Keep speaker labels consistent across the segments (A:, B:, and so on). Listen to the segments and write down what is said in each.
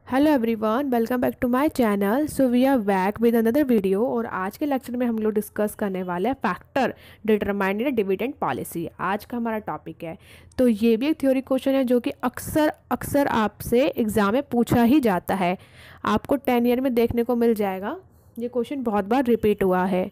A: Hello everyone, welcome back to my channel. So we are back with another video. और आज के lecture में हम लोग डिस्कस करने वाले हैं फैक्टर डिटरमाइन डिविडेंड पॉलिसी। आज का हमारा टॉपिक है। तो ये भी एक थ्योरी क्वेश्चन है जो कि अक्सर आपसे एग्ज़ाम में पूछा ही जाता है। आपको 10 ईयर में देखने को मिल जाएगा। ये क्वेश्चन बहुत बार रिपीट हुआ है,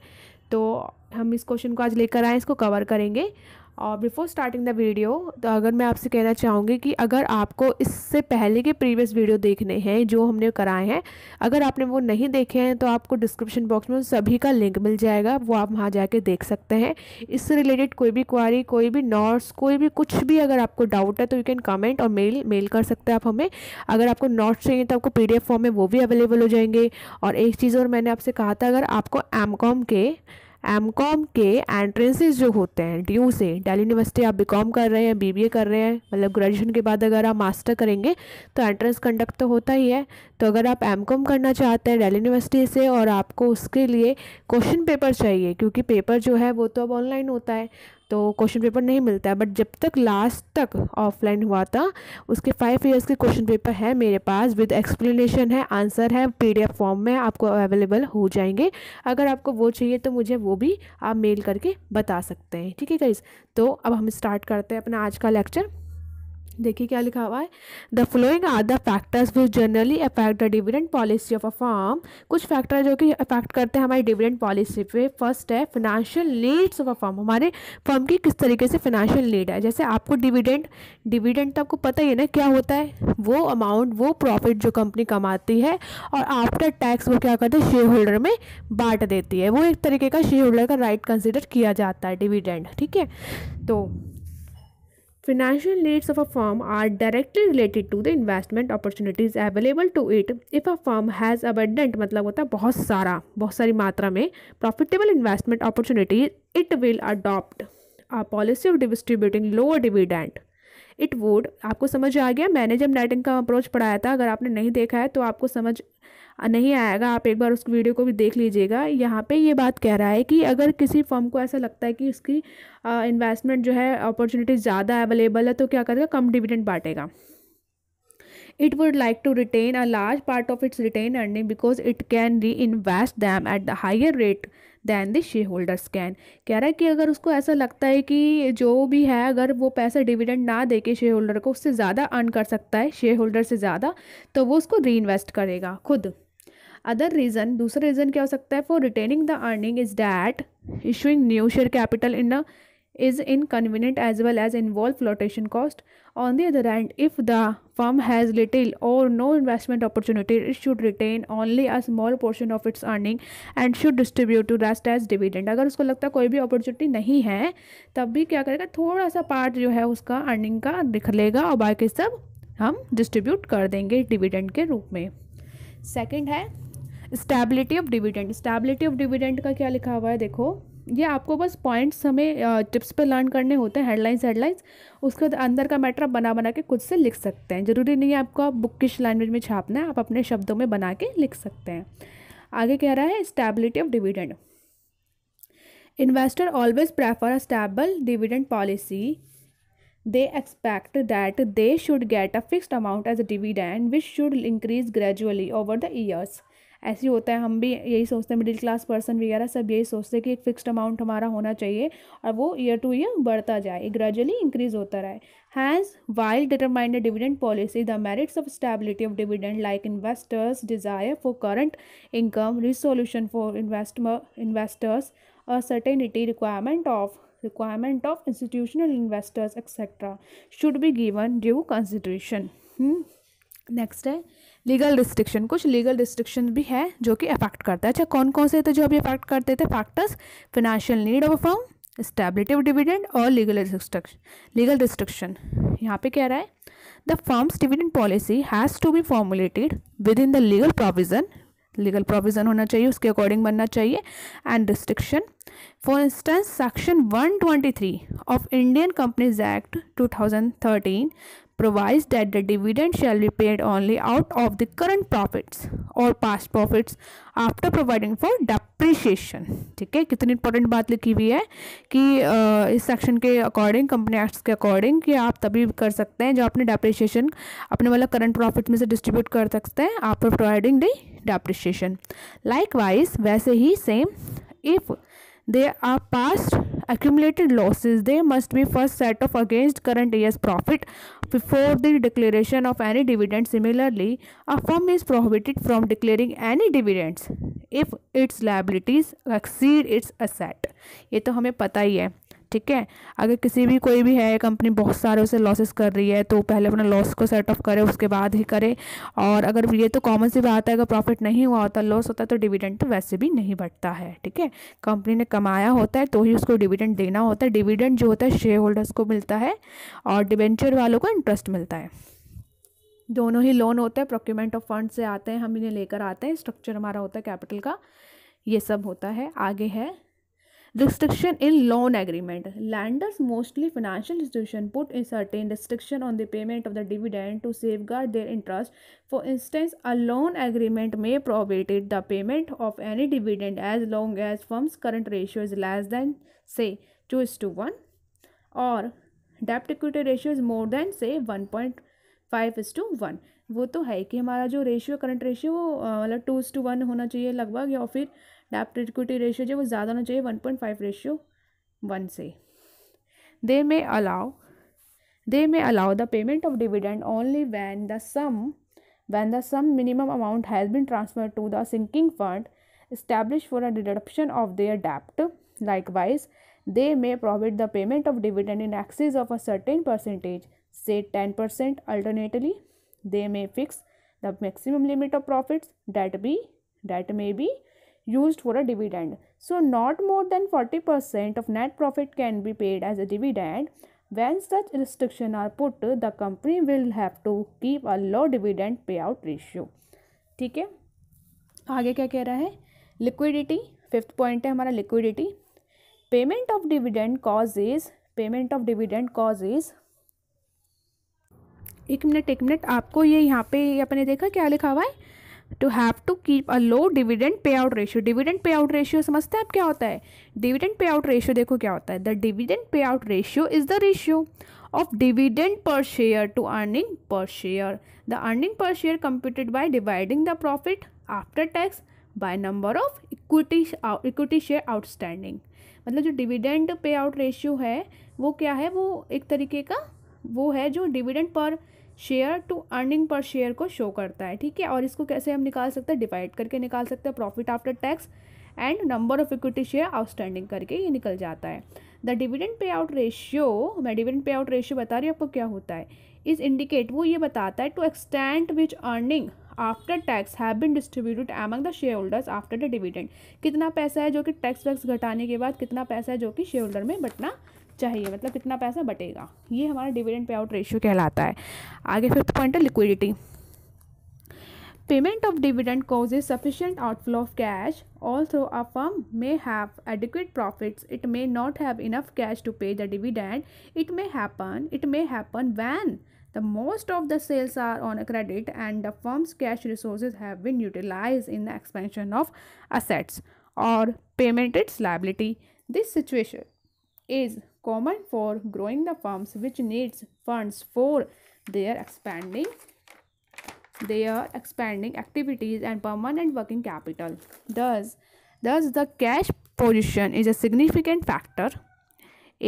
A: तो हम इस क्वेश्चन को आज लेकर आए, इसको कवर करेंगे। और बिफोर स्टार्टिंग द वीडियो, तो अगर मैं आपसे कहना चाहूँगी कि अगर आपको इससे पहले के प्रीवियस वीडियो देखने हैं जो हमने कराए हैं, अगर आपने वो नहीं देखे हैं तो आपको डिस्क्रिप्शन बॉक्स में सभी का लिंक मिल जाएगा, वो आप वहाँ जाके देख सकते हैं। इससे रिलेटेड कोई भी क्वारी, कोई भी नोट्स, कोई भी कुछ भी अगर आपको डाउट है तो यू कैन कमेंट और मेल कर सकते हैं आप हमें। अगर आपको नोट्स चाहिए तो आपको PDF फॉर्म में वो भी अवेलेबल हो जाएंगे। और एक चीज़ और मैंने आपसे कहा था, अगर आपको एमकॉम के एंट्रेंसेस जो होते हैं ड्यू से, दिल्ली यूनिवर्सिटी आप बीकॉम कर रहे हैं, BBA कर रहे हैं, मतलब ग्रेजुएशन के बाद अगर आप मास्टर करेंगे तो एंट्रेंस कंडक्ट तो होता ही है। तो अगर आप एमकॉम करना चाहते हैं दिल्ली यूनिवर्सिटी से और आपको उसके लिए क्वेश्चन पेपर चाहिए, क्योंकि पेपर जो है वो तो अब ऑनलाइन होता है तो क्वेश्चन पेपर नहीं मिलता है, बट जब तक लास्ट तक ऑफलाइन हुआ था उसके 5 ईयर्स के क्वेश्चन पेपर है मेरे पास, विद एक्सप्लेनेशन है, आंसर है, PDF फॉर्म में आपको अवेलेबल हो जाएंगे। अगर आपको वो चाहिए तो मुझे वो भी आप मेल करके बता सकते हैं, ठीक है गाइस। तो अब हम स्टार्ट करते हैं अपना आज का लेक्चर। देखिए क्या लिखा हुआ है। The following are the factors which generally affect the dividend policy of a firm. कुछ फैक्टर जो कि अफेक्ट करते हैं हमारी डिविडेंड पॉलिसी पे। फर्स्ट है financial needs of a firm. हमारे फर्म की किस तरीके से फिनेंशियल नीड है। जैसे आपको डिविडेंड तो आपको पता ही है ना क्या होता है। वो अमाउंट, वो प्रॉफिट जो कंपनी कमाती है और आफ्टर टैक्स वो क्या करते हैं, शेयर होल्डर में बांट देती है। वो एक तरीके का शेयर होल्डर का राइट कंसिडर किया जाता है डिविडेंड, ठीक है। तो financial needs of a firm are directly related to the investment opportunities available to it. If a firm has abundant, मतलब होता है बहुत सारी मात्रा में profitable investment opportunities, it will adopt a policy of distributing lower dividend. It would, आपको समझ आ गया। मैंने जब नेट इनकम अप्रोच पढ़ाया था, अगर आपने नहीं देखा है तो आपको समझ नहीं आएगा, आप एक बार उस वीडियो को भी देख लीजिएगा। यहाँ पे ये बात कह रहा है कि अगर किसी फर्म को ऐसा लगता है कि उसकी इन्वेस्टमेंट जो है अपॉर्चुनिटी ज़्यादा अवेलेबल है तो क्या करेगा, कम dividend बांटेगा। It would like to retain a large part of its retained earning because it can reinvest them at the higher rate than the shareholders can. कह रहा है कि अगर उसको ऐसा लगता है कि जो भी है, अगर वो पैसा डिविडेंड ना दे के शेयर होल्डर को उससे ज़्यादा अर्न कर सकता है, शेयर होल्डर से ज़्यादा, तो वो उसको री इन्वेस्ट करेगा खुद। अदर रीज़न, दूसरा रीज़न क्या हो सकता है, for retaining the earning is that issuing new share capital in is inconvenient as well as involve flotation cost. On the other hand, if the firm has little or no investment opportunity, it should retain only a small portion of its earning and should distribute to rest as dividend. अगर उसको लगता है कोई भी opportunity नहीं है तब भी क्या करेगा, थोड़ा सा पार्ट जो है उसका अर्निंग का दिख लेगा और बाकी सब हम डिस्ट्रीब्यूट कर देंगे डिविडेंड के रूप में। सेकंड है stability of dividend. Stability of dividend का क्या लिखा हुआ है, देखो ये आपको बस पॉइंट्स हमें टिप्स पे लर्न करने होते हैं, हेडलाइंस। उसके अंदर का मैटर आप बना के खुद से लिख सकते हैं। ज़रूरी नहीं है आपको बुकिश लैंग्वेज में छापना है, आप अपने शब्दों में बना के लिख सकते हैं। आगे कह रहा है stability of dividend. Investor always prefer a stable dividend policy. They expect that they should get a fixed amount as a dividend which should increase gradually over the years. ऐसे होता है, हम भी यही सोचते हैं, मिडिल क्लास पर्सन वगैरह सब यही सोचते हैं कि एक फिक्स्ड अमाउंट हमारा होना चाहिए और वो ईयर टू ईयर बढ़ता जाए, ग्रेजुअली इंक्रीज होता रहे। Has while determined dividend policy the merits of stability of dividend like investors desire for current income, resolution for investors, a certainty, requirement of institutional investors etc. should be given due consideration. Next है legal restriction. कुछ legal restriction भी है जो कि affect करता है। अच्छा, कौन कौन से थे जो अभी अफेक्ट करते थे factors? Financial need of a firm, stability of dividend और लीगल रिस्ट्रिक्शन। यहाँ पे कह रहा है the firm's dividend policy has to be formulated within the legal provision होना चाहिए, उसके अकॉर्डिंग बनना चाहिए। And restriction, for instance section 123 of Indian companies act 2013 provides that the dividend shall be paid only out of the current profits or past profits after providing for depreciation। ठीक है, कितनी important बात लिखी हुई है कि इस सेक्शन के अकॉर्डिंग, कंपनी एक्ट्स के अकॉर्डिंग, कि आप तभी कर सकते हैं जब अपने डेप्रिसिएशन अपने मतलब करंट प्रॉफिट में से डिस्ट्रीब्यूट कर सकते हैं after providing the depreciation. Likewise वैसे ही same, if there are past accumulated losses, they must be first set off against current year's profit before the declaration of any dividend. Similarly, a firm is prohibited from declaring any dividends if its liabilities exceed its asset। ये तो हमें पता ही है, ठीक है। अगर किसी भी कोई भी है कंपनी बहुत सारे उसे लॉसेस कर रही है तो पहले अपना लॉस को सेट ऑफ करे, उसके बाद ही करे। और अगर ये तो कॉमन सी बात है, अगर प्रॉफिट नहीं हुआ होता, लॉस होता है, तो डिविडेंड तो वैसे भी नहीं बढ़ता है, ठीक है। कंपनी ने कमाया होता है तो ही उसको डिविडेंड देना होता है। डिविडेंड जो होता है शेयर होल्डर्स को मिलता है और डिबेंचर वालों को इंटरेस्ट मिलता है। दोनों ही लोन होते हैं, प्रोक्यूरमेंट ऑफ फंड से आते हैं, हम इन्हें लेकर आते हैं, स्ट्रक्चर हमारा होता है कैपिटल का, ये सब होता है। आगे है restriction in loan agreement. Lenders, mostly financial institutions, put in certain restriction on the payment of the dividend to safeguard their interest. For instance, a loan agreement may prohibit the payment of any dividend as long as firm's current ratio is less than say 2:1 or debt equity ratio is more than say 1.5:1। वो तो है कि हमारा जो ratio current ratio मतलब 2:1 होना चाहिए लगभग, या फिर डेप्ट इक्विटी रेशियो जो वो ज़्यादा होना चाहिए 1.5:1 से। They may allow the payment of dividend only when the sum minimum amount has been transferred to the sinking fund established for a reduction of their debt. Likewise, they may prohibit the payment of dividend in excess of a certain percentage, say 10%. Alternately, they may fix the maximum limit of profits that may be used for a dividend. So not more than 40% of net profit can be paid as a dividend. When such restrictions are put, the company will have to keep a low dividend payout ratio। ठीक है, आगे क्या कह रहा है? Liquidity, fifth point है हमारा liquidity. Payment of dividend causes एक मिनट आपको ये यहाँ पे अपने देखा क्या लिखा हुआ है? To have to keep a low dividend payout ratio. Dividend payout ratio समझते हैं आप क्या होता है? डिविडेंड पे आउट रेशियो देखो क्या होता है। The dividend payout ratio is the ratio of dividend per share to earning per share. The earning per share computed by dividing the profit after tax by number of equity share outstanding. मतलब जो dividend payout ratio है वो क्या है? वो एक तरीके का वो है जो dividend per share to earning per share को शो करता है, ठीक है। और इसको कैसे हम निकाल सकते हैं? डिवाइड करके निकाल सकते हैं, profit after tax and number of equity share outstanding करके ये निकल जाता है। The dividend payout ratio, मैं डिविडेंड पे आउट रेशियो बता रही हूँ आपको क्या होता है। इस इंडिकेट वो ये बताता है to extent which earning after tax have been distributed among the shareholders after the dividend. कितना पैसा है जो कि टैक्स वैक्स घटाने के बाद कितना पैसा है जो कि शेयर होल्डर में बटना चाहिए, मतलब कितना पैसा बटेगा, ये हमारा डिविडेंड पे आउट रेशियो कहलाता है। आगे फिफ्थ पॉइंट है liquidity. Payment of dividend causes sufficient outflow of cash. Also a firm may have adequate profits, it may not have enough cash to pay the dividend. It may happen when the most of the sales are on a credit and the firm's cash resources have been utilized in the expansion of assets or payment its liability. This situation is common for growing the firms which needs funds for their expanding activities and permanent working capital. Thus the cash position is a significant factor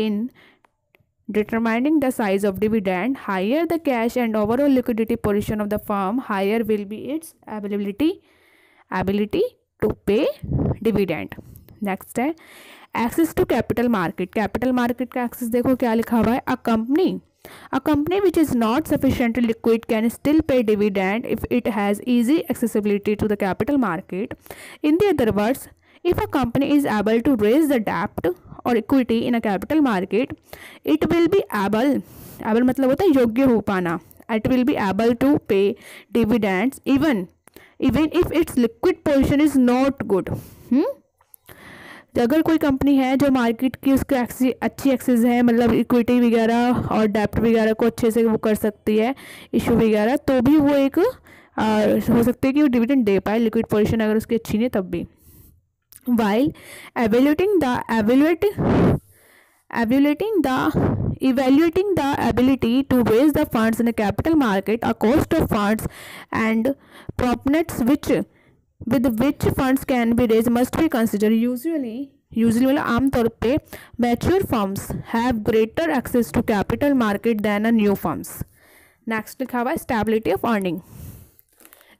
A: in determining the size of dividend. Higher the cash and overall liquidity position of the firm, higher will be its ability to pay dividend. Next है access to capital market. Capital market का access देखो क्या लिखा हुआ है। A company which is not sufficiently liquid can still pay dividend if it has easy accessibility to the capital market. In the other words, if a company is able to raise the debt or equity in a capital market, it will be able मतलब होता है योग्य हो पाना, it will be able to pay dividends even if its liquid position is not good. तो अगर कोई company है जो मार्केट की उसकी अच्छी एक्सेस है, मतलब इक्विटी वगैरह और डेप्ट वगैरह को अच्छे से वो कर सकती है, इशू वगैरह, तो भी वो एक हो सकती है कि वो डिविडेंड दे पाए, लिक्विड पोजीशन अगर उसकी अच्छी नहीं तब भी। while evaluating the evaluating the ability to raise the funds in the capital market, a cost of funds and proponents with which funds can be raised must be considered. Usually मतलब आमतौर पे mature firms have greater access to capital market than a new firms. Next लिखा हुआ है stability of earning.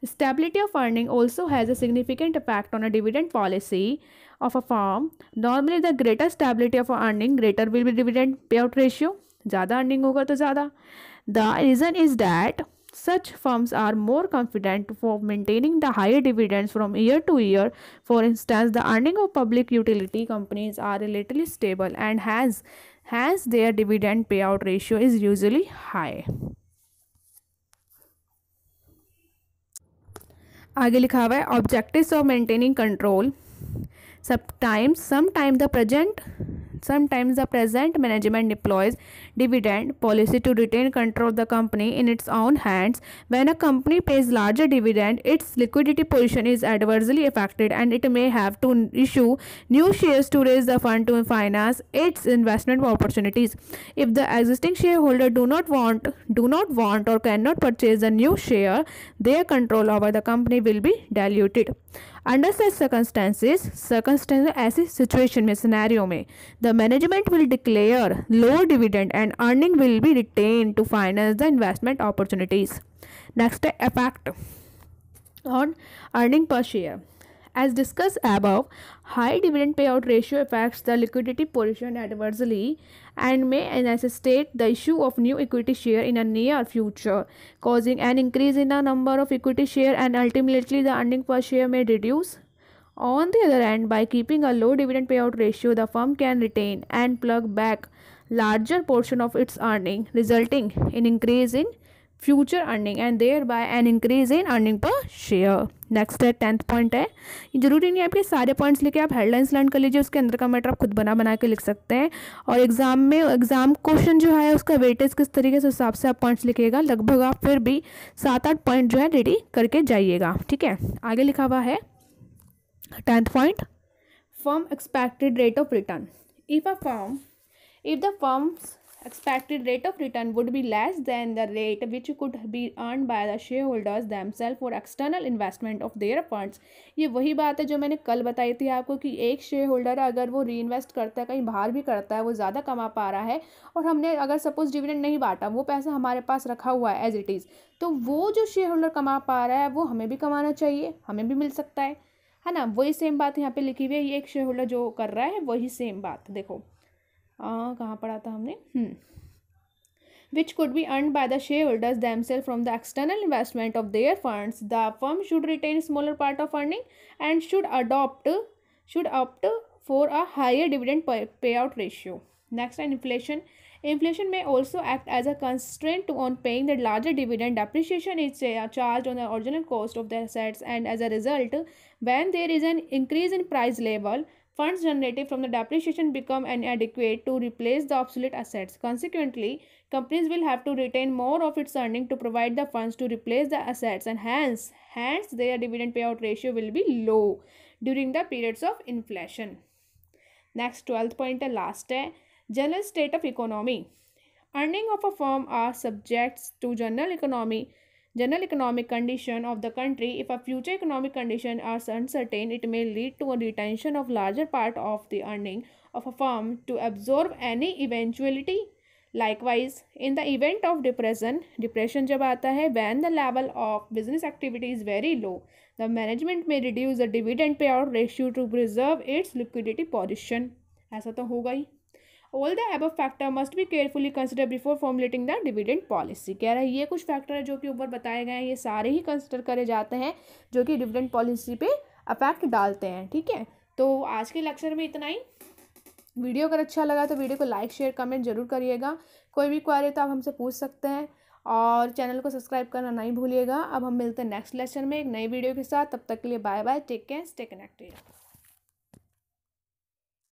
A: Stability of earning also has a significant effect on a dividend policy of a firm. Normally, the greater stability of earning, greater will be dividend payout ratio. ज़्यादा earning होगा तो ज़्यादा. The reason is that such firms are more confident for maintaining the higher dividends from year to year. For instance, the earning of public utility companies are relatively stable and hence their dividend payout ratio is usually high. आगे लिखा हुआ है objectives of maintaining control. Sometimes the present management deploys dividend policy to retain control of the company in its own hands. When a company pays larger dividend, its liquidity position is adversely affected and it may have to issue new shares to raise the fund to finance its investment opportunities. If the existing shareholder do not want or cannot purchase a new share, their control over the company will be diluted. Under such circumstances ऐसी situation में, scenario में, the management will declare lower dividend and earning will be retained to finance the investment opportunities. Next, effect on earning per share. As discussed above, high dividend payout ratio affects the liquidity position adversely and may necessitate the issue of new equity share in a near future, causing an increase in the number of equity share and ultimately the earning per share may reduce. On the other hand, by keeping a low dividend payout ratio, the firm can retain and plug back larger portion of its earning, resulting in increase in future earning and thereby an increase in earning per share. Next है 10th point है. ये जरूरी नहीं है आपके सारे points लेके आप हेडलाइंस लर्न कर लीजिए, उसके अंदर का मैटर आप खुद बना के लिख सकते हैं. और एग्जाम क्वेश्चन जो है उसका वेटेज किस तरीके से हिसाब से आप पॉइंट्स लिखिएगा, लगभग आप फिर भी 7-8 पॉइंट जो है रेडी करके जाइएगा. ठीक है, आगे लिखा हुआ है 10th point, firm expected rate of return. If the firm's expected rate of return would be less than the rate which could be earned by the shareholders themselves for external investment of their funds. ये वही बात है जो मैंने कल बताई थी आपको कि एक शेयर होल्डर अगर वो री इन्वेस्ट करता है, कहीं बाहर भी करता है, वो ज़्यादा कमा पा रहा है और हमने अगर सपोज डिविडेंड नहीं बांटा, वो पैसा हमारे पास रखा हुआ है एज इट इज़, तो वो जो शेयर होल्डर कमा पा रहा है वो हमें भी कमाना चाहिए, हमें भी मिल सकता है ना. वही सेम बात यहाँ पे लिखी हुई है. ये एक शेयर होल्डर जो कर रहा है वही सेम बात देखो कहाँ पढ़ा था हमने, which could be earned by the shareholders themselves from the external investment of their funds. The firm should retain smaller part of earning and should opt for a higher dividend payout ratio. Next, inflation. Inflation may also act as a constraint on paying the larger dividend. Depreciation is charged on the original cost of the assets, and as a result, when there is an increase in price level, funds generated from the depreciation become inadequate to replace the obsolete assets. Consequently, companies will have to retain more of its earning to provide the funds to replace the assets, and hence their dividend payout ratio will be low during the periods of inflation. Next, 12th point है, last है, general state of economy. Earning of a firm are subject to general economic condition of the country. If a future economic condition are uncertain, it may lead to a retention of larger part of the earning of a firm to absorb any eventuality. Likewise, in the event of depression जब आता है, when the level of business activity is very low, the management may reduce the dividend payout ratio to preserve its liquidity position. ऐसा तो होगा ही. All the above factor must be carefully considered before formulating the dividend policy. कह रहा है ये कुछ factor है जो कि ऊपर बताए गए हैं, ये सारे ही कंसिडर करे जाते हैं जो कि डिविडेंड पॉलिसी पे अफेक्ट डालते हैं. ठीक है, तो आज के लेक्चर में इतना ही. वीडियो अगर अच्छा लगा तो वीडियो को लाइक शेयर कमेंट जरूर करिएगा. कोई भी क्वेरी तो आप हमसे पूछ सकते हैं और चैनल को सब्सक्राइब करना नहीं भूलिएगा. अब हम मिलते हैं नेक्स्ट लेक्चर में एक नई वीडियो के साथ. तब तक के लिए bye bye, take care, stay connected.